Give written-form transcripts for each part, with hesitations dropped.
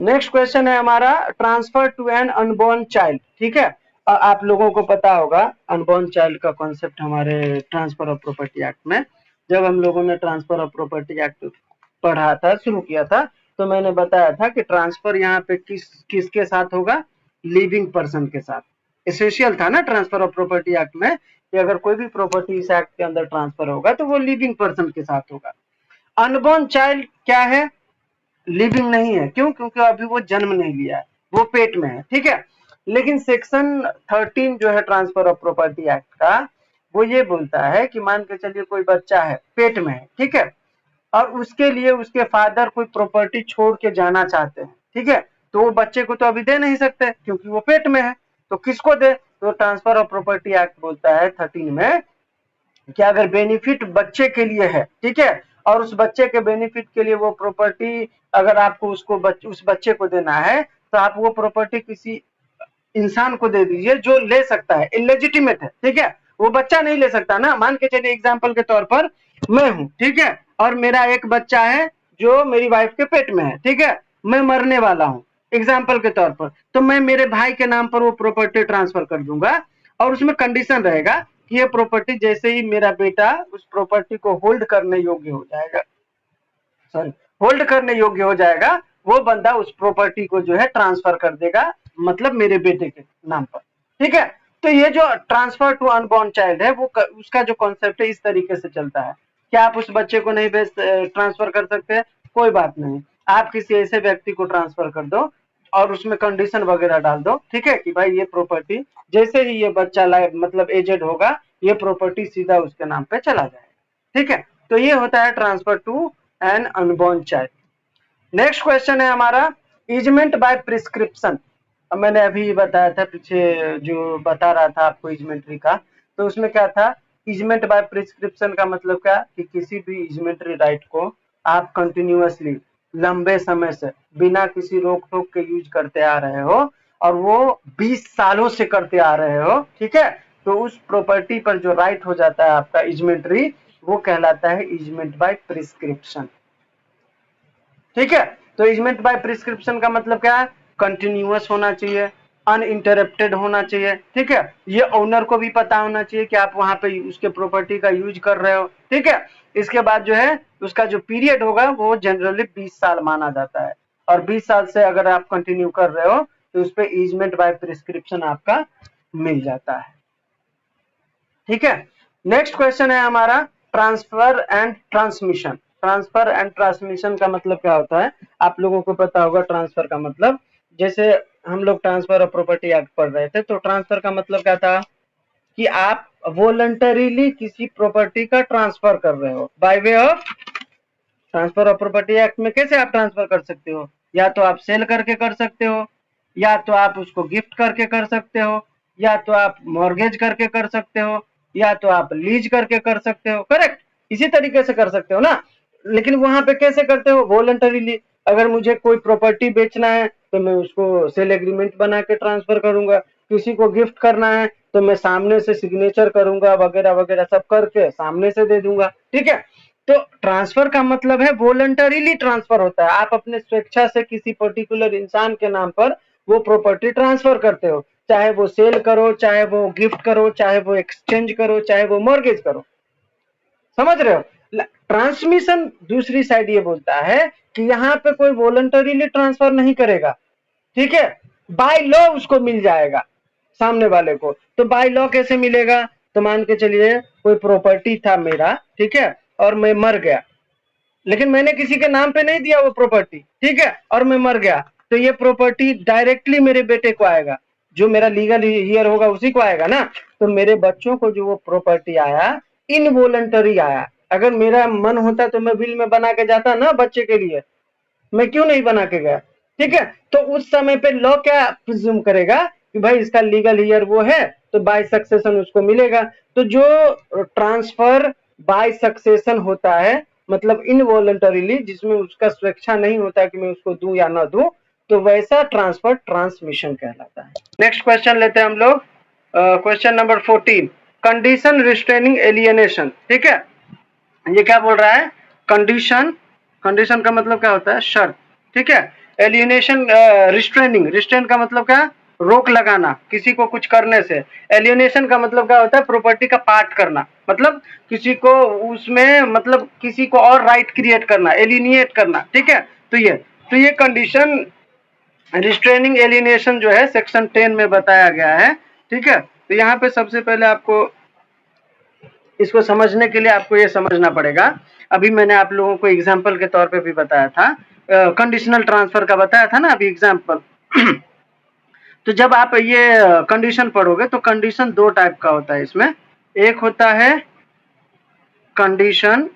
Next question है हमारा transfer to an unborn child. ठीक है, आप लोगों को पता होगा अनबॉर्न चाइल्ड का कॉन्सेप्ट हमारे ट्रांसफर ऑफ प्रॉपर्टी एक्ट में, जब हम लोगों ने ट्रांसफर ऑफ प्रॉपर्टी एक्ट पढ़ा था, शुरू किया था, तो मैंने बताया था कि ट्रांसफर यहाँ पे किसके साथ होगा, लिविंग पर्सन के साथ। एसेंशियल था ना ट्रांसफर ऑफ प्रॉपर्टी एक्ट में कि अगर कोई भी प्रॉपर्टी इस एक्ट के अंदर ट्रांसफर होगा तो वो लिविंग पर्सन के साथ होगा। अनबॉर्न चाइल्ड क्या है, लिविंग नहीं है। क्यों? क्योंकि अभी वो जन्म नहीं लिया है, वो पेट में है। ठीक है, लेकिन सेक्शन 13 जो है ट्रांसफर ऑफ प्रॉपर्टी एक्ट का, वो ये बोलता है कि मान के चलिए कोई बच्चा है, पेट में है, ठीक है, और उसके लिए उसके फादर कोई प्रॉपर्टी छोड़ के जाना चाहते हैं, ठीक है, तो वो बच्चे को तो अभी दे नहीं सकते क्योंकि वो पेट में है, तो किसको दे? तो ट्रांसफर ऑफ प्रॉपर्टी एक्ट बोलता है 13 में कि अगर बेनिफिट बच्चे के लिए है, ठीक है, और उस बच्चे के बेनिफिट के लिए वो प्रॉपर्टी अगर आपको उस बच्चे को देना है, तो आप वो प्रॉपर्टी किसी इंसान को दे दीजिए जो ले सकता है, इलेजिटिमेट है। ठीक है, वो बच्चा नहीं ले सकता ना। मान के चलिए एग्जाम्पल के तौर पर मैं हूं, ठीक है, और मेरा एक बच्चा है जो मेरी वाइफ के पेट में है, ठीक है, मैं मरने वाला हूं एग्जाम्पल के तौर पर, तो मैं मेरे भाई के नाम पर वो प्रॉपर्टी ट्रांसफर कर दूंगा, और उसमें कंडीशन रहेगा कि ये प्रॉपर्टी जैसे ही मेरा बेटा उस प्रॉपर्टी को होल्ड करने योग्य हो जाएगा, सॉरी, होल्ड करने योग्य हो जाएगा, वो बंदा उस प्रॉपर्टी को जो है ट्रांसफर कर देगा, मतलब मेरे बेटे के नाम पर। ठीक है, तो ये जो ट्रांसफर टू अनबॉर्न चाइल्ड है, वो उसका जो कॉन्सेप्ट है इस तरीके से चलता है। क्या आप उस बच्चे को नहीं ट्रांसफर कर सकते? कोई बात नहीं, आप किसी ऐसे व्यक्ति को ट्रांसफर कर दो और उसमें कंडीशन वगैरह डाल दो, ठीक है, कि भाई ये प्रॉपर्टी जैसे ही ये बच्चा लाइफ मतलब एजेड होगा, ये प्रॉपर्टी सीधा उसके नाम पे चला जाएगा। ठीक है, तो ये होता है transfer to an unborn child. Next question है हमारा इजमेंट बाय प्रिस्क्रिप्शन। अब मैंने अभी बताया था पीछे जो बता रहा था आपको इजमेंट्री का, तो उसमें क्या था, इजमेंट बाय प्रिस्क्रिप्शन का मतलब क्या कि किसी भी इजमेंट्री राइट को आप कंटिन्यूअसली लंबे समय से बिना किसी रोक टोक के यूज करते आ रहे हो और वो 20 सालों से करते आ रहे हो, ठीक है, तो उस प्रॉपर्टी पर जो राइट हो जाता है आपका इजमेंट्री, वो कहलाता है इजमेंट बाय प्रिस्क्रिप्शन। ठीक है, तो इजमेंट बाय प्रिस्क्रिप्शन का मतलब क्या है, कंटिन्यूअस होना चाहिए, अनइंटरप्टेड होना चाहिए, ठीक है, ये ओनर को भी पता होना चाहिए कि आप वहां पे उसके प्रॉपर्टी का यूज कर रहे हो। ठीक है, इसके बाद जो है उसका जो पीरियड होगा वो जनरली 20 साल माना जाता है, और 20 साल से अगर आप कंटिन्यू कर रहे हो तो उस पर इजमेंट बाय प्रिस्क्रिप्शन आपका मिल जाता है। ठीक है, नेक्स्ट क्वेश्चन है हमारा transfer and transmission. Transfer and transmission का मतलब क्या होता है, आप लोगों को पता होगा ट्रांसफर का मतलब, जैसे हम लोग ट्रांसफर ऑफ प्रॉपर्टी एक्ट पढ़ रहे थे, तो ट्रांसफर का मतलब क्या था कि आप वॉलंटरीली किसी प्रॉपर्टी का ट्रांसफर कर रहे हो by way of transfer of property act में। कैसे आप ट्रांसफर कर सकते हो, या तो आप सेल करके कर सकते हो, या तो आप उसको गिफ्ट करके कर सकते हो, या तो आप मॉर्गेज करके कर सकते हो, या तो आप लीज करके कर सकते हो, करेक्ट, इसी तरीके से कर सकते हो ना। लेकिन वहां पे कैसे करते हो, वॉलंटरीली। अगर मुझे कोई प्रॉपर्टी बेचना है तो मैं उसको सेल एग्रीमेंट बना के ट्रांसफर करूंगा, किसी को गिफ्ट करना है तो मैं सामने से सिग्नेचर करूंगा वगैरह वगैरह सब करके सामने से दे दूंगा। ठीक है, तो ट्रांसफर का मतलब है वॉलंटरीली ट्रांसफर होता है, आप अपने स्वेच्छा से किसी पर्टिकुलर इंसान के नाम पर वो प्रॉपर्टी ट्रांसफर करते हो, चाहे वो सेल करो, चाहे वो गिफ्ट करो, चाहे वो एक्सचेंज करो, चाहे वो मॉर्गेज करो। समझ रहे हो? ट्रांसमिशन दूसरी साइड ये बोलता है कि यहाँ पे कोई वॉलंटरीली ट्रांसफर नहीं करेगा, ठीक है, बाय लॉ उसको मिल जाएगा सामने वाले को। तो बाय लॉ कैसे मिलेगा, तो मान के चलिए कोई प्रॉपर्टी था मेरा, ठीक है, और मैं मर गया, लेकिन मैंने किसी के नाम पे नहीं दिया वो प्रॉपर्टी, ठीक है, और मैं मर गया, तो ये प्रॉपर्टी डायरेक्टली मेरे बेटे को आएगा, जो मेरा लीगल हियर होगा उसी को आएगा ना। तो मेरे बच्चों को जो वो प्रॉपर्टी आया, इनवॉलंटरी आया। अगर मेरा मन होता तो मैं बिल में बना के जाता ना बच्चे के लिए, मैं क्यों नहीं बना के गया? ठीक है, तो उस समय पे लॉ क्या प्रिज्यूम करेगा कि भाई इसका लीगल ईयर वो है, तो बाय सक्सेशन उसको मिलेगा। तो जो ट्रांसफर बाय सक्सेशन होता है, मतलब इनवॉलंटरीली, जिसमें उसका स्वेच्छा नहीं होता कि मैं उसको दूं या ना दूं, तो वैसा ट्रांसफर ट्रांसमिशन कहलाता है। नेक्स्ट क्वेश्चन लेते हैं हम लोग, question number 14, condition restraining alienation. ठीक है, ये क्या बोल रहा है, कंडीशन, कंडीशन का मतलब क्या होता है, शर्त। ठीक है, एलियनेशन, रिस्ट्रेनिंग, रिस्ट्रेन का मतलब क्या, रोक लगाना किसी को कुछ करने से। एलियनेशन का मतलब क्या होता है, प्रॉपर्टी का पार्ट करना, मतलब किसी को उसमें, मतलब किसी को और राइट क्रिएट करना, एलिनिएट करना, ठीक है। तो ये कंडीशन रिस्ट्रेनिंग एलियनेशन जो है सेक्शन 10 में बताया गया है, ठीक है। तो यहाँ पे सबसे पहले आपको इसको समझने के लिए आपको ये समझना पड़ेगा, अभी मैंने आप लोगों को एग्जाम्पल के तौर पे भी बताया था, कंडीशनल ट्रांसफर का बताया था ना अभी एग्जाम्पल। तो जब आप ये कंडीशन पढ़ोगे तो कंडीशन दो टाइप का होता है इसमें, एक होता है कंडीशन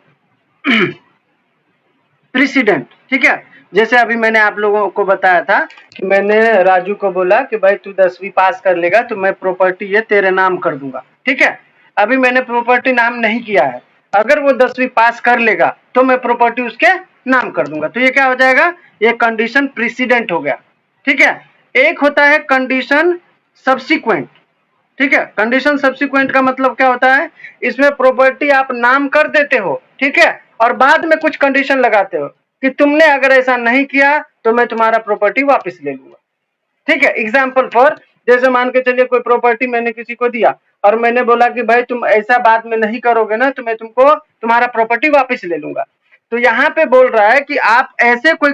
प्रेसिडेंट, ठीक है। जैसे अभी मैंने आप लोगों को बताया था कि मैंने राजू को बोला कि भाई तू 10वीं पास कर लेगा तो मैं प्रॉपर्टी ये तेरे नाम कर दूंगा, ठीक है। अभी मैंने प्रॉपर्टी नाम नहीं किया है, अगर वो 10वीं पास कर लेगा तो मैं प्रॉपर्टी उसके नाम कर दूंगा, तो ये क्या हो जाएगा, ये कंडीशन प्रेसिडेंट हो गया, ठीक है। एक होता है कंडीशन सब्सिक्वेंट, ठीक है। कंडीशन सब्सिक्वेंट का मतलब क्या होता है, इसमें प्रॉपर्टी आप नाम कर देते हो, ठीक है, और बाद में कुछ कंडीशन लगाते हो कि तुमने अगर ऐसा नहीं किया तो मैं तुम्हारा प्रॉपर्टी वापस ले लूंगा, ठीक है। एग्जाम्पल फॉर, जैसे मान के चलिए कोई प्रॉपर्टी मैंने किसी को दिया और मैंने बोला कि भाई तुम ऐसा बाद में नहीं करोगे ना तो मैं तुमको तुम्हारा प्रॉपर्टी वापस ले लूंगा। तो यहाँ पे बोल रहा है कि आप ऐसे कोई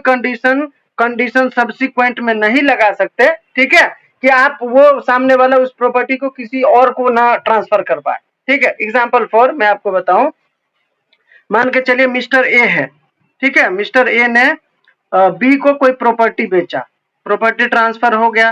कंडीशन सब्सिक्वेंट में नहीं लगा सकते, ठीक है, कि आप वो सामने वाला उस प्रॉपर्टी को किसी और को ना ट्रांसफर कर पाए, ठीक है। एग्जाम्पल फॉर मैं आपको बताऊं, मान के चलिए मिस्टर ए है, ठीक है, मिस्टर ए ने बी को कोई प्रॉपर्टी बेचा, प्रॉपर्टी ट्रांसफर हो गया,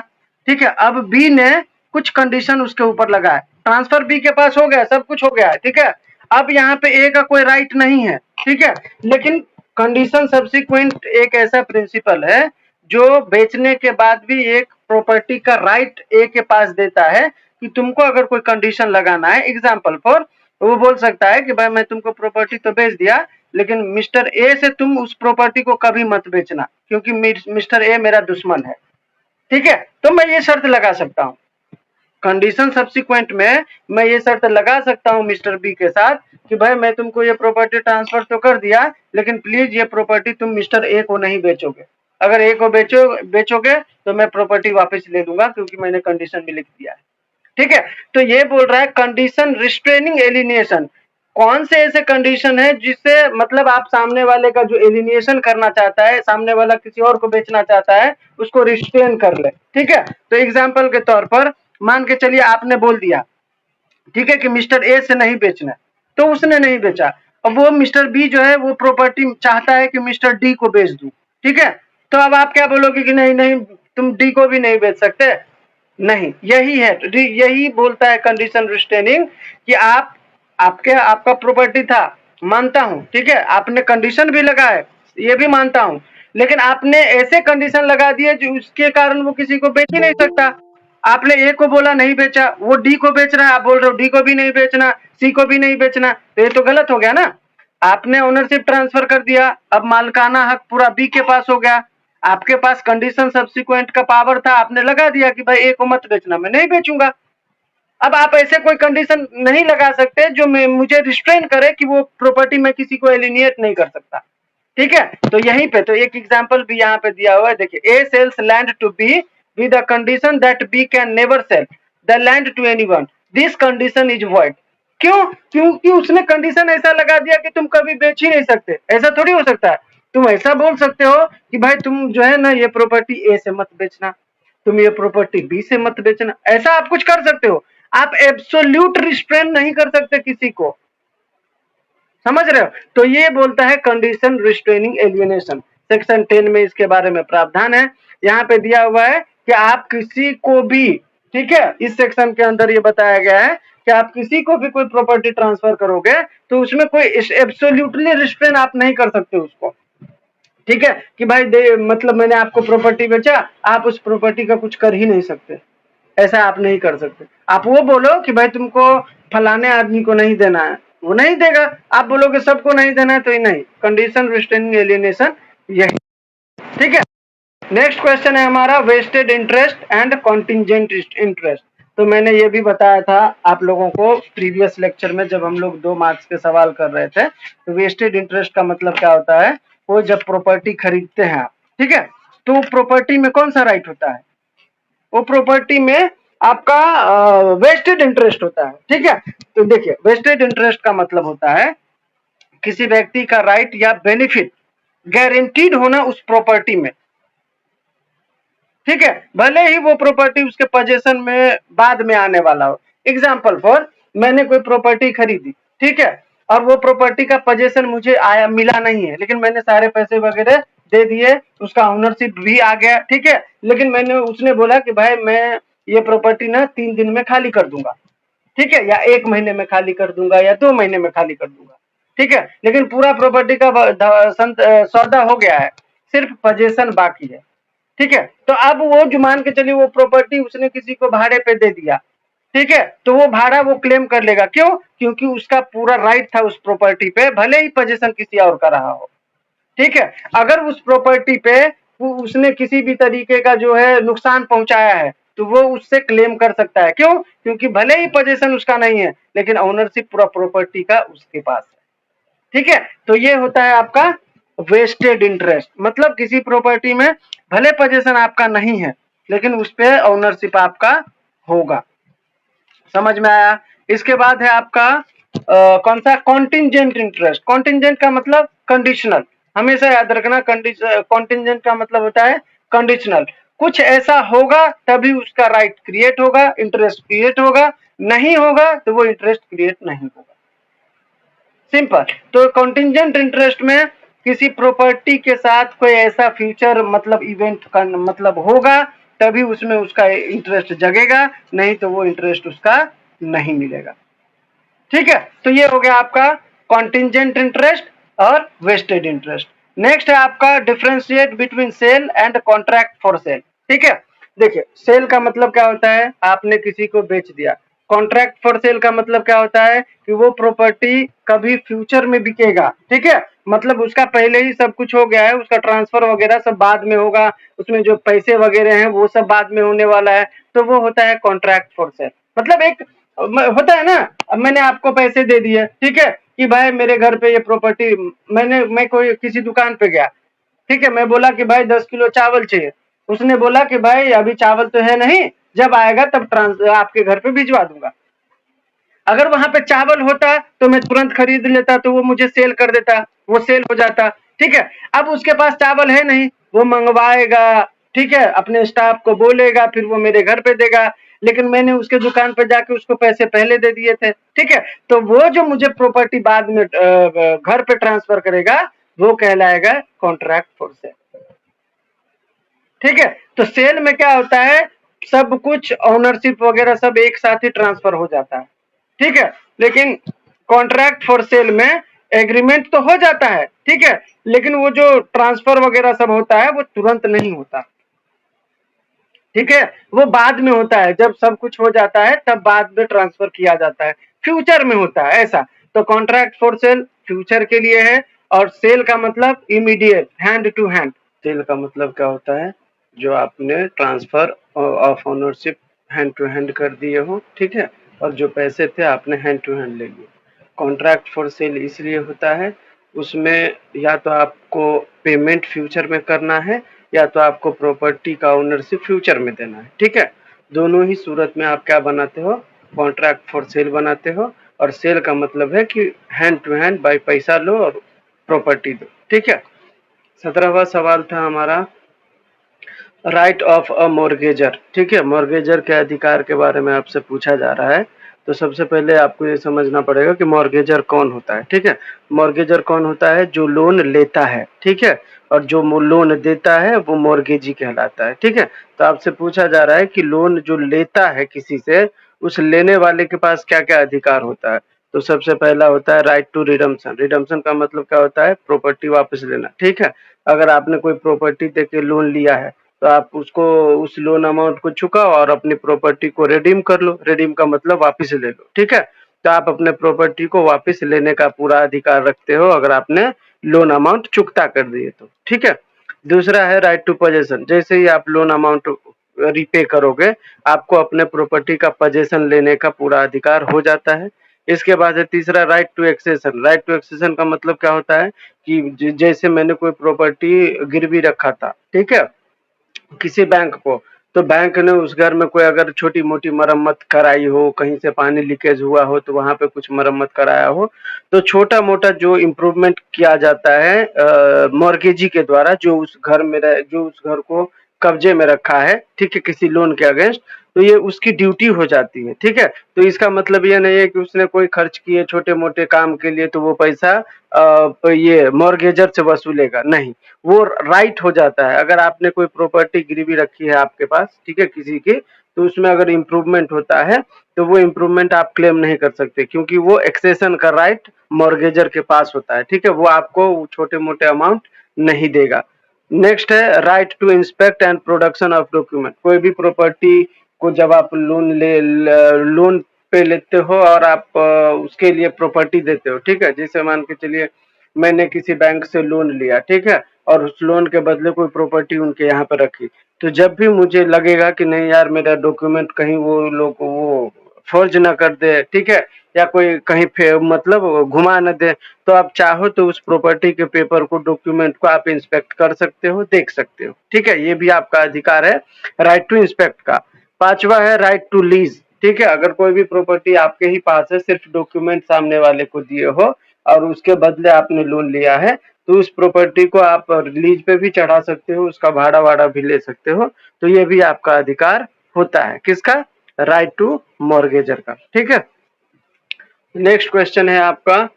ठीक है। अब बी ने कुछ कंडीशन उसके ऊपर लगाया, ट्रांसफर बी के पास हो गया, सब कुछ हो गया, ठीक है। अब यहाँ पे ए का कोई राइट नहीं है, ठीक है, लेकिन कंडीशन सब्सिक्वेंट एक ऐसा प्रिंसिपल है जो बेचने के बाद भी एक प्रॉपर्टी का राइट ए के पास देता है कि तुमको अगर कोई कंडीशन लगाना है, एग्जाम्पल फॉर वो बोल सकता है कि भाई मैं तुमको प्रॉपर्टी तो बेच दिया लेकिन मिस्टर ए से तुम उस प्रॉपर्टी को कभी मत बेचना क्योंकि मिस्टर ए मेरा दुश्मन है, ठीक है। तो मैं ये शर्त लगा सकता हूँ, कंडीशन सब्सिक्वेंट में मैं ये शर्त लगा सकता हूँ मिस्टर बी के साथ कि भाई मैं तुमको ये प्रॉपर्टी ट्रांसफर तो कर दिया लेकिन प्लीज ये प्रॉपर्टी तुम मिस्टर ए को नहीं बेचोगे, अगर ए को बेचोगे तो मैं प्रॉपर्टी वापस ले लूंगा क्योंकि मैंने कंडीशन भी लिख दिया है, ठीक है। तो ये बोल रहा है कंडीशन रिस्ट्रेनिंग एलिनिएशन, कौन से ऐसे कंडीशन है जिससे मतलब आप सामने वाले का जो एलिनिएशन करना चाहता है, सामने वाला किसी और को बेचना चाहता है उसको रिस्ट्रेन कर ले, ठीक है। तो एग्जाम्पल के तौर पर मान के चलिए आपने बोल दिया, ठीक है, कि मिस्टर ए से नहीं बेचना, तो उसने नहीं बेचा, अब वो मिस्टर बी जो है वो प्रॉपर्टी चाहता है कि मिस्टर डी को बेच दूं, ठीक है। तो अब आप क्या बोलोगे कि नहीं नहीं तुम डी को भी नहीं बेच सकते, नहीं, यही है, यही बोलता है कंडीशन रिस्ट्रेनिंग कि आपका प्रॉपर्टी था, मानता हूं, ठीक है, आपने कंडीशन भी लगा है, ये भी मानता हूं, लेकिन आपने ऐसे कंडीशन लगा दिए जो उसके कारण वो किसी को बेच ही नहीं सकता। आपने ए को बोला नहीं बेचा, वो डी को बेच रहा है, आप बोल रहे हो डी को भी नहीं बेचना, सी को भी नहीं बेचना, तो ये तो गलत हो गया ना। आपने ओनरशिप ट्रांसफर कर दिया, अब मालिकाना हक पूरा बी के पास हो गया, आपके पास कंडीशन सब्सिक्वेंट का पावर था, आपने लगा दिया कि भाई ए को मत बेचना, मैं नहीं बेचूंगा। अब आप ऐसे कोई कंडीशन नहीं लगा सकते जो मुझे रिस्ट्रेन करे कि वो प्रॉपर्टी में किसी को एलिनिएट नहीं कर सकता, ठीक है। तो यहीं पे तो एक एग्जांपल भी यहाँ पे दिया हुआ है, देखिए, A sells land to B with the condition that B can never sell the land to anyone, this condition is void. क्यों? क्योंकि उसने कंडीशन ऐसा लगा दिया कि तुम कभी बेच ही नहीं सकते, ऐसा थोड़ी हो सकता है। तुम ऐसा बोल सकते हो कि भाई तुम जो है ना ये प्रॉपर्टी ए से मत बेचना, तुम ये प्रॉपर्टी बी से मत बेचना, ऐसा आप कुछ कर सकते हो, आप एब्सोल्यूट रिस्ट्रेन नहीं कर सकते किसी को, समझ रहे हो। तो ये बोलता है कंडीशन रिस्ट्रेनिंग एलियनेशन, सेक्शन 10 में इसके बारे में प्रावधान है, यहाँ पे दिया हुआ है कि आप किसी को भी, ठीक है, इस सेक्शन के अंदर ये बताया गया है कि आप किसी को भी कोई प्रॉपर्टी ट्रांसफर करोगे तो उसमें कोई एब्सोल्युटली रिस्ट्रेन आप नहीं कर सकते उसको, ठीक है, कि भाई मतलब मैंने आपको प्रॉपर्टी बेचा, आप उस प्रॉपर्टी का कुछ कर ही नहीं सकते, ऐसा आप नहीं कर सकते। आप वो बोलो कि भाई तुमको फलाने आदमी को नहीं देना है, वो नहीं देगा, आप बोलोगे सबको नहीं देना है तो ही नहीं, कंडीशन रिस्ट्रेनिंग एलियनेशन यही, ठीक है। नेक्स्ट क्वेश्चन है हमारा vested interest and contingent interest. तो मैंने ये भी बताया था आप लोगों को प्रीवियस लेक्चर में जब हम लोग 2 मार्क्स के सवाल कर रहे थे, तो वेस्टेड इंटरेस्ट का मतलब क्या होता है, वो जब प्रॉपर्टी खरीदते हैं आप, ठीक है, तो प्रॉपर्टी में कौन सा राइट होता है? वो प्रॉपर्टी में आपका वेस्टेड इंटरेस्ट होता है, ठीक है। तो देखिए, वेस्टेड इंटरेस्ट का मतलब होता है किसी व्यक्ति का राइट या बेनिफिट गारंटीड होना उस प्रॉपर्टी में, ठीक है, भले ही वो प्रॉपर्टी उसके पोजीशन में बाद में आने वाला हो। एग्जाम्पल फॉर, मैंने कोई प्रॉपर्टी खरीदी, ठीक है, और वो प्रॉपर्टी का पोजीशन मुझे आया मिला नहीं है, लेकिन मैंने सारे पैसे वगैरह दे दिए, उसका ओनरशिप भी आ गया, ठीक है, लेकिन मैंने उसने बोला कि भाई मैं ये प्रॉपर्टी ना 3 दिन में खाली कर दूंगा, ठीक है, या 1 महीने में खाली कर दूंगा, या 2 महीने में खाली कर दूंगा, ठीक है, लेकिन पूरा प्रॉपर्टी का सौदा हो गया है, सिर्फ पोजीशन बाकी है, ठीक है। तो अब वो जो मान के चलिए वो प्रॉपर्टी उसने किसी को भाड़े पे दे दिया, ठीक है, तो वो भाड़ा वो क्लेम कर लेगा, क्यों? क्योंकि उसका पूरा राइट था उस प्रॉपर्टी पे, भले ही पोजीशन किसी और का रहा हो, ठीक है। अगर उस प्रॉपर्टी पे उसने किसी भी तरीके का जो है नुकसान पहुंचाया है, तो वो उससे क्लेम कर सकता है, क्यों? क्योंकि भले ही पोजीशन उसका नहीं है, लेकिन ओनरशिप पूरा प्रॉपर्टी का उसके पास है, ठीक है। तो ये होता है आपका वेस्टेड इंटरेस्ट, मतलब किसी प्रॉपर्टी में भले पोजीशन आपका नहीं है, लेकिन उस पे ओनरशिप आपका होगा। समझ में आया? इसके बाद है आपका कौन सा? Contingent interest. कॉन्टिंजेंट का मतलब कंडीशनल, हमेशा याद रखना, कॉन्टिंजेंट का मतलब होता है कंडीशनल। कुछ ऐसा होगा तभी उसका राइट क्रिएट होगा, इंटरेस्ट क्रिएट होगा, नहीं होगा तो वो इंटरेस्ट क्रिएट नहीं होगा, सिंपल। तो कॉन्टिंजेंट इंटरेस्ट में किसी प्रॉपर्टी के साथ कोई ऐसा फ्यूचर मतलब इवेंट का मतलब होगा तभी उसमें उसका इंटरेस्ट जगेगा, नहीं तो वो इंटरेस्ट उसका नहीं मिलेगा, ठीक है। तो ये हो गया आपका कॉन्टिंजेंट इंटरेस्ट और वेस्टेड इंटरेस्ट। नेक्स्ट है आपका differentiate between sale and contract for sale, ठीक है। देखिए, सेल का मतलब क्या होता है? आपने किसी को बेच दिया। कॉन्ट्रैक्ट फॉर सेल का मतलब क्या होता है कि वो प्रॉपर्टी कभी फ्यूचर में बिकेगा, ठीक है, मतलब उसका पहले ही सब कुछ हो गया है, उसका ट्रांसफर वगैरह सब बाद में होगा, उसमें जो पैसे वगैरह हैं वो सब बाद में होने वाला है, तो वो होता है कॉन्ट्रैक्ट फॉर सेल। मतलब एक होता है ना, अब मैंने आपको पैसे दे दिए, ठीक है, कि भाई मेरे घर पे ये प्रॉपर्टी, मैं कोई किसी दुकान पे गया, ठीक है, मैं बोला कि भाई 10 किलो चावल चाहिए, उसने बोला कि भाई अभी चावल तो है नहीं, जब आएगा तब आपके घर पे भिजवा दूंगा। अगर वहां पे चावल होता तो मैं तुरंत खरीद लेता, तो वो मुझे सेल कर देता, वो सेल हो जाता, ठीक है। अब उसके पास चावल है नहीं, वो मंगवाएगा, ठीक है, अपने स्टाफ को बोलेगा, फिर वो मेरे घर पे देगा, लेकिन मैंने उसके दुकान पर जाके उसको पैसे पहले दे दिए थे, ठीक है। तो वो जो मुझे प्रॉपर्टी बाद में घर पे ट्रांसफर करेगा वो कहलाएगा कॉन्ट्रैक्ट फॉर सेल, ठीक है। तो सेल में क्या होता है, सब कुछ ओनरशिप वगैरह सब एक साथ ही ट्रांसफर हो जाता है, ठीक है। लेकिन कॉन्ट्रैक्ट फॉर सेल में एग्रीमेंट तो हो जाता है, ठीक है, लेकिन वो जो ट्रांसफर वगैरह सब होता है वो तुरंत नहीं होता, ठीक है, वो बाद में होता है, जब सब कुछ हो जाता है तब बाद में ट्रांसफर किया जाता है, फ्यूचर में होता है ऐसा। तो कॉन्ट्रैक्ट फॉर सेल फ्यूचर के लिए है, और सेल का मतलब immediate, hand to hand. Sale का मतलब क्या होता है? जो आपने transfer of ownership hand to hand कर दिए हो, ठीक है, और जो पैसे थे आपने हैंड टू हैंड ले लिए। कॉन्ट्रैक्ट फॉर सेल इसलिए होता है, उसमें या तो आपको पेमेंट फ्यूचर में करना है, या तो आपको प्रॉपर्टी का ओनरशिप फ्यूचर में देना है, ठीक है। दोनों ही सूरत में आप क्या बनाते हो? कॉन्ट्रैक्ट फॉर सेल बनाते हो। और सेल का मतलब है कि हैंड टू हैंड, बाय पैसा लो और प्रॉपर्टी दो, ठीक है। 17वां सवाल था हमारा राइट ऑफ अ मॉर्गेजर, ठीक है। मॉर्गेजर के अधिकार के बारे में आपसे पूछा जा रहा है। तो सबसे पहले आपको ये समझना पड़ेगा कि मॉर्गेजर कौन होता है, ठीक है। मॉर्गेजर कौन होता है? जो लोन लेता है, ठीक है, और जो लोन देता है वो मॉर्गेजी कहलाता है, ठीक है। तो आपसे पूछा जा रहा है कि लोन जो लेता है किसी से, उस लेने वाले के पास क्या क्या अधिकार होता है। तो सबसे पहला होता है राइट टू रिडम्पशन। रिडम्पशन का मतलब क्या होता है? प्रॉपर्टी वापस लेना, ठीक है। अगर आपने कोई प्रॉपर्टी देके लोन लिया है तो आप उसको उस लोन अमाउंट को चुकाओ और अपनी प्रॉपर्टी को रिडीम कर लो। रिडीम का मतलब वापस ले लो, ठीक है। तो आप अपने प्रॉपर्टी को वापस लेने का पूरा अधिकार रखते हो अगर आपने लोन अमाउंट चुकता कर दिए तो, ठीक है। दूसरा है राइट टू पोजेशन। जैसे ही आप लोन अमाउंट रिपे करोगे, आपको अपने प्रॉपर्टी का पोजेशन लेने का पूरा अधिकार हो जाता है। इसके बाद है तीसरा right to accession. Right to accession का मतलब क्या होता है कि जैसे मैंने कोई प्रॉपर्टी गिरवी रखा था, ठीक है, किसी बैंक को, तो बैंक ने उस घर में कोई अगर छोटी मोटी मरम्मत कराई हो, कहीं से पानी लीकेज हुआ हो तो वहां पे कुछ मरम्मत कराया हो, तो छोटा मोटा जो इम्प्रूवमेंट किया जाता है मॉर्गेजी के द्वारा, जो उस घर को कब्जे में रखा है, ठीक है, किसी लोन के अगेंस्ट, तो ये उसकी ड्यूटी हो जाती है। ठीक है, तो इसका मतलब ये नहीं है कि उसने कोई खर्च किए छोटे मोटे काम के लिए तो वो पैसा ये मॉर्गेजर से वसूलेगा, नहीं, वो राइट हो जाता है। अगर आपने कोई प्रॉपर्टी गिरवी रखी है आपके पास, ठीक है, किसी की, तो उसमें अगर इम्प्रूवमेंट होता है तो वो इम्प्रूवमेंट आप क्लेम नहीं कर सकते, क्योंकि वो एक्सेशन का राइट मॉर्गेजर के पास होता है। ठीक है, वो आपको छोटे मोटे अमाउंट नहीं देगा। नेक्स्ट है right to inspect and production of document. कोई भी प्रॉपर्टी को जब आप लोन पे लेते हो और आप उसके लिए प्रॉपर्टी देते हो, ठीक है, जैसे मान के चलिए मैंने किसी बैंक से लोन लिया, ठीक है, और उस लोन के बदले कोई प्रॉपर्टी उनके यहाँ पर रखी, तो जब भी मुझे लगेगा कि नहीं यार मेरा डॉक्यूमेंट कहीं वो लोग वो फर्ज ना कर दे, ठीक है, या कोई कहीं मतलब घुमा न दे, तो आप चाहो तो उस प्रॉपर्टी के पेपर को, डॉक्यूमेंट को आप इंस्पेक्ट कर सकते हो, देख सकते हो। ठीक है, ये भी आपका अधिकार है राइट टू इंस्पेक्ट का। पांचवा है राइट टू लीज। ठीक है, अगर कोई भी प्रॉपर्टी आपके ही पास है, सिर्फ डॉक्यूमेंट सामने वाले को दिए हो और उसके बदले आपने लोन लिया है, तो उस प्रॉपर्टी को आप लीज पे भी चढ़ा सकते हो, उसका भाड़ा वाड़ा भी ले सकते हो, तो ये भी आपका अधिकार होता है। किसका? राइट टू मॉर्गेजर का। ठीक है, नेक्स्ट क्वेश्चन है आपका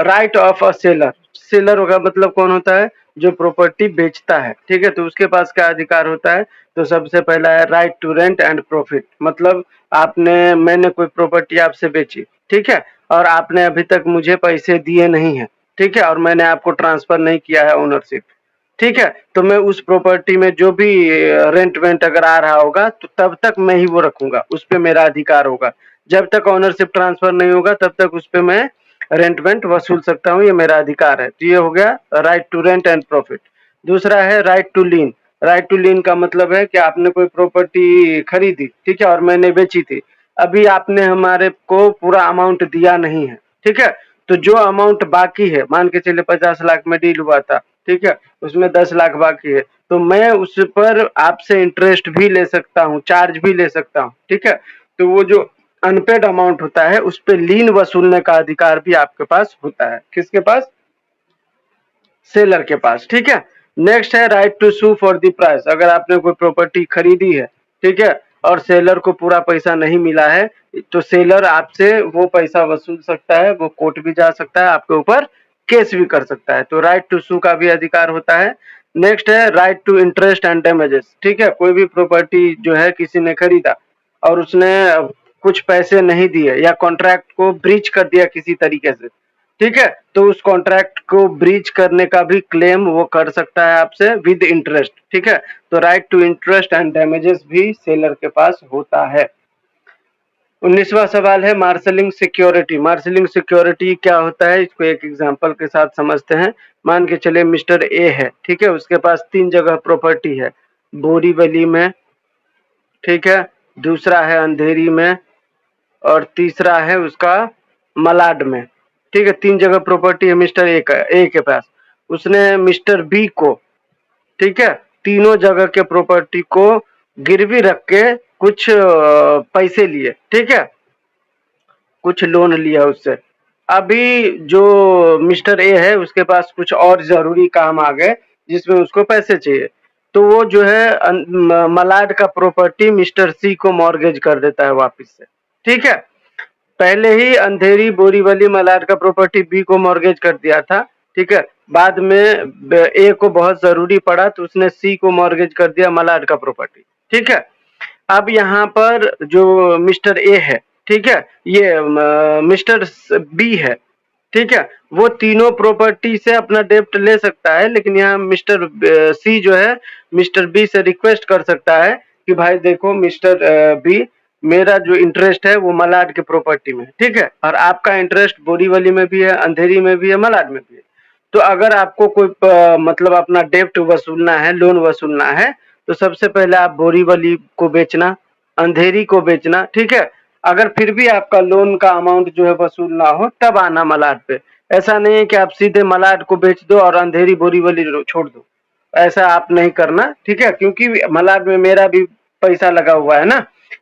right of a seller. Seller का मतलब कौन होता है? जो प्रॉपर्टी बेचता है। ठीक है, तो उसके पास क्या अधिकार होता है? तो सबसे पहला है right to rent and profit. मतलब मैंने कोई प्रॉपर्टी आपसे बेची, ठीक है, और आपने अभी तक मुझे पैसे दिए नहीं है, ठीक है, और मैंने आपको ट्रांसफर नहीं किया है ओनरशिप, ठीक है, तो मैं उस प्रॉपर्टी में जो भी रेंट वेंट अगर आ रहा होगा तो तब तक मैं ही वो रखूंगा, उस पे मेरा अधिकार होगा। जब तक ओनरशिप ट्रांसफर नहीं होगा तब तक उस पे मैं रेंट वेंट वसूल सकता हूँ, ये मेरा अधिकार है। तो ये हो गया right to rent and profit. दूसरा है right to lien. Right to lien का मतलब है कि आपने कोई प्रॉपर्टी खरीदी, ठीक है, और मैंने बेची थी, अभी आपने हमारे को पूरा अमाउंट दिया नहीं है, ठीक है, तो जो अमाउंट बाकी है, मान के चलिए 50 लाख में डील हुआ था, ठीक है, उसमें 10 लाख बाकी है, तो मैं उस पर आपसे इंटरेस्ट भी ले सकता हूँ, चार्ज भी ले सकता हूँ, ठीक है, तो वो जो अनपेड अमाउंट होता है उस पे लीन वसूलने का अधिकार भी आपके पास होता है। किसके पास? सेलर के पास। ठीक है, नेक्स्ट है right to sue for the price. अगर आपने कोई प्रॉपर्टी खरीदी है, ठीक है, और सेलर को पूरा पैसा नहीं मिला है, तो सेलर आपसे वो पैसा वसूल सकता है, वो कोर्ट भी जा सकता है, आपके ऊपर केस भी कर सकता है, तो राइट टू सू का भी अधिकार होता है। नेक्स्ट है right to interest and damages. ठीक है, कोई भी प्रॉपर्टी जो है किसी ने खरीदा और उसने कुछ पैसे नहीं दिए या कॉन्ट्रैक्ट को ब्रीच कर दिया किसी तरीके से, ठीक है, तो उस कॉन्ट्रैक्ट को ब्रीच करने का भी क्लेम वो कर सकता है आपसे विद इंटरेस्ट। ठीक है, तो right to interest and damages भी सेलर के पास होता है। 19वां सवाल है मार्शलिंग सिक्योरिटी। मार्शलिंग सिक्योरिटी क्या होता है, इसको एक एग्जांपल के साथ समझते हैं। मान के चले मिस्टर ए है, ठीक है, उसके पास 3 जगह प्रॉपर्टी है, बोरीवली में, ठीक है, दूसरा है अंधेरी में, और तीसरा है उसका मलाड में। ठीक है, 3 जगह प्रॉपर्टी है मिस्टर ए के पास। उसने मिस्टर बी को, ठीक है, तीनों जगह के प्रॉपर्टी को गिरवी रख के कुछ पैसे लिए, ठीक है, कुछ लोन लिया उससे। अभी जो मिस्टर ए है उसके पास कुछ और जरूरी काम आ गए जिसमें उसको पैसे चाहिए, तो वो जो है मलाड का प्रॉपर्टी मिस्टर सी को मॉर्गेज कर देता है वापिस से। ठीक है, पहले ही अंधेरी बोरीवली मलाड का प्रॉपर्टी बी को मॉर्गेज कर दिया था, ठीक है, बाद में ए को बहुत जरूरी पड़ा तो उसने सी को मॉर्गेज कर दिया मलाड का प्रॉपर्टी। ठीक है, अब यहाँ पर जो मिस्टर ए है, ठीक है, ये मिस्टर बी है, ठीक है, वो तीनों प्रॉपर्टी से अपना डेप्ट ले सकता है, लेकिन यहाँ मिस्टर सी जो है मिस्टर बी से रिक्वेस्ट कर सकता है कि भाई देखो मिस्टर बी, मेरा जो इंटरेस्ट है वो मलाड के प्रॉपर्टी में, ठीक है, और आपका इंटरेस्ट बोरीवली में भी है, अंधेरी में भी है, मलाड में भी है। तो अगर आपको कोई मतलब अपना डेप्ट वसूलना है, लोन वसूलना है, तो सबसे पहले आप बोरीवली को बेचना, अंधेरी को बेचना, ठीक है, अगर फिर भी आपका लोन का अमाउंट जो है वसूल ना हो तब आना मलाड पे। ऐसा नहीं है कि आप सीधे मलाड को बेच दो और अंधेरी बोरीवली छोड़ दो। ऐसा आप नहीं करना, ठीक है, क्योंकि मलाड में मेरा भी पैसा लगा हुआ है ना।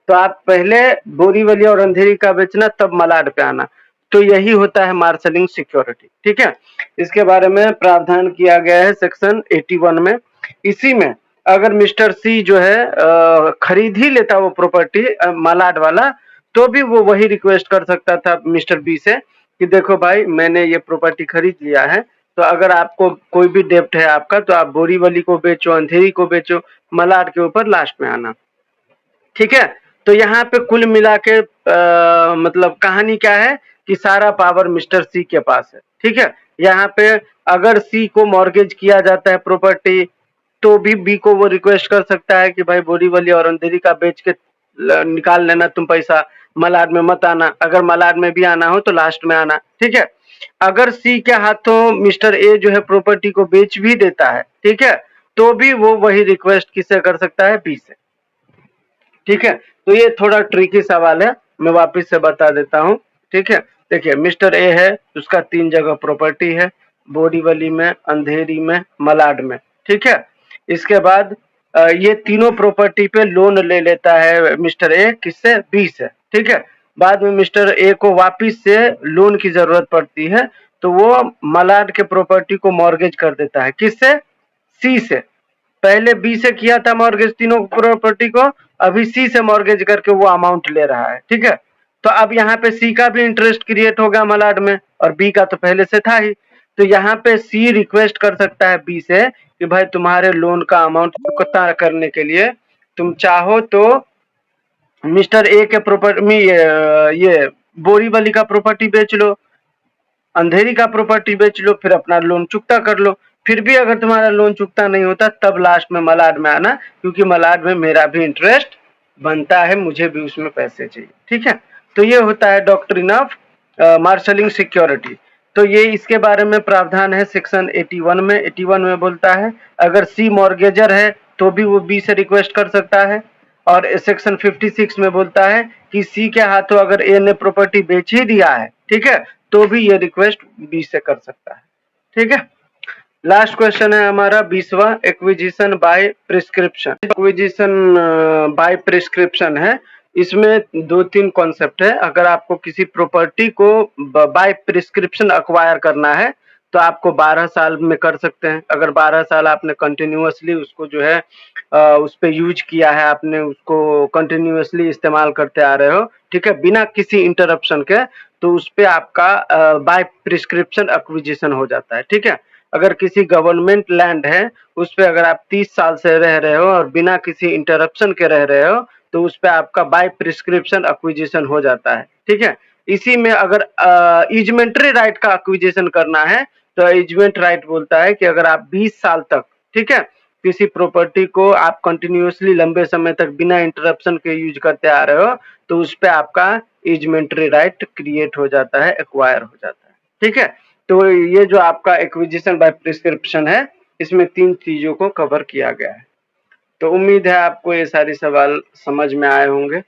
तो आप पहले बोरीवली और अंधेरी का बेचना, तब मलाड पे आना। तो यही होता है मार्शलिंग सिक्योरिटी, ठीक है। इसके बारे में प्रावधान किया गया है सेक्शन 81 में। इसी में अगर मिस्टर सी जो है खरीद ही लेता वो प्रॉपर्टी मलाड वाला, तो भी वो वही रिक्वेस्ट कर सकता था मिस्टर बी से कि देखो भाई मैंने ये प्रॉपर्टी खरीद लिया है, तो अगर आपको कोई भी डेप्ट है आपका तो आप बोरीवली को बेचो, अंधेरी को बेचो, मलाड के ऊपर लास्ट में आना, ठीक है। तो यहाँ पे कुल मिला के मतलब कहानी क्या है कि सारा पावर मिस्टर सी के पास है, ठीक है। यहाँ पे अगर सी को मॉर्गेज किया जाता है प्रॉपर्टी, तो भी बी को वो रिक्वेस्ट कर सकता है कि भाई बोरीवली और अंधेरी का बेच के निकाल लेना तुम पैसा, मलाड में मत आना, अगर मलाड में भी आना हो तो लास्ट में आना, ठीक है। अगर सी के हाथों मिस्टर ए जो है प्रॉपर्टी को बेच भी देता है, ठीक है, तो भी वो वही रिक्वेस्ट किससे कर सकता है, बी से, ठीक है। तो ये थोड़ा ट्रिकी सवाल है, मैं वापस से बता देता हूँ, ठीक है। देखिए मिस्टर ए है, उसका 3 जगह प्रॉपर्टी है, बोरीवली में, अंधेरी में, मलाड में, ठीक है। इसके बाद ये तीनों प्रॉपर्टी पे लोन ले लेता है मिस्टर ए, किससे, बी से, ठीक है। बाद में मिस्टर ए को वापिस से लोन की जरूरत पड़ती है, तो वो मलाड के प्रॉपर्टी को मॉर्गेज कर देता है, किससे, सी से। पहले बी से किया था मॉर्गेज तीनों प्रॉपर्टी को, अभी सी से मॉर्गेज करके वो अमाउंट ले रहा है, ठीक है। तो अब यहाँ पे सी का भी इंटरेस्ट क्रिएट होगा मलाड में, और बी का तो पहले से था ही। तो यहाँ पे सी रिक्वेस्ट कर सकता है बी से कि भाई तुम्हारे लोन का अमाउंट चुकता करने के लिए तुम चाहो तो मिस्टर ए के प्रॉपर्टी ये बोरीवली का प्रॉपर्टी बेच लो, अंधेरी का प्रॉपर्टी बेच लो, फिर अपना लोन चुकता कर लो। फिर भी अगर तुम्हारा लोन चुकता नहीं होता तब लास्ट में मलाड में आना, क्योंकि मलाड में मेरा भी इंटरेस्ट बनता है, मुझे भी उसमें पैसे चाहिए, ठीक है। तो ये होता है डॉक्ट्रिन ऑफ मार्शलिंग सिक्योरिटी। तो ये इसके बारे में प्रावधान है सेक्शन 81 में। 81 में बोलता है अगर सी मॉर्गेजर है तो भी वो बी से रिक्वेस्ट कर सकता है, और सेक्शन 56 में बोलता है कि सी के हाथों अगर ए ने प्रॉपर्टी बेच ही दिया है, ठीक है, तो भी ये रिक्वेस्ट बी से कर सकता है, ठीक है। लास्ट क्वेश्चन है हमारा 20वां, acquisition by prescription. Acquisition by prescription है, इसमें 2-3 कॉन्सेप्ट है। अगर आपको किसी प्रॉपर्टी को बाय प्रिस्क्रिप्शन अक्वायर करना है तो आपको 12 साल में कर सकते हैं। अगर 12 साल आपने कंटिन्यूअसली उसको जो है उस पे यूज किया है, आपने उसको कंटिन्यूअसली इस्तेमाल करते आ रहे हो, ठीक है, बिना किसी इंटरप्शन के, तो उस पे आपका बाय प्रिस्क्रिप्शन एक्विजिशन हो जाता है, ठीक है। अगर किसी गवर्नमेंट लैंड है उस पे अगर आप 30 साल से रह रहे हो और बिना किसी इंटरप्शन के रह रहे हो, तो उस पे आपका बाय प्रिस्क्रिप्शन एक्विजिशन हो जाता है, ठीक है। इसी में अगर इजमेंटरी राइट का एक्विजिशन करना है तो इजमेंट राइट बोलता है कि अगर आप 20 साल तक, ठीक है, किसी प्रॉपर्टी को आप कंटिन्यूअसली लंबे समय तक बिना इंटरप्शन के यूज करते आ रहे हो, तो उस पे आपका इजमेंटरी राइट क्रिएट हो जाता है, एक्वायर हो जाता है, ठीक है। तो ये जो आपका एक्विजिशन बाय प्रिस्क्रिप्शन है, इसमें 3 चीजों को कवर किया गया है। तो उम्मीद है आपको ये सारे सवाल समझ में आए होंगे।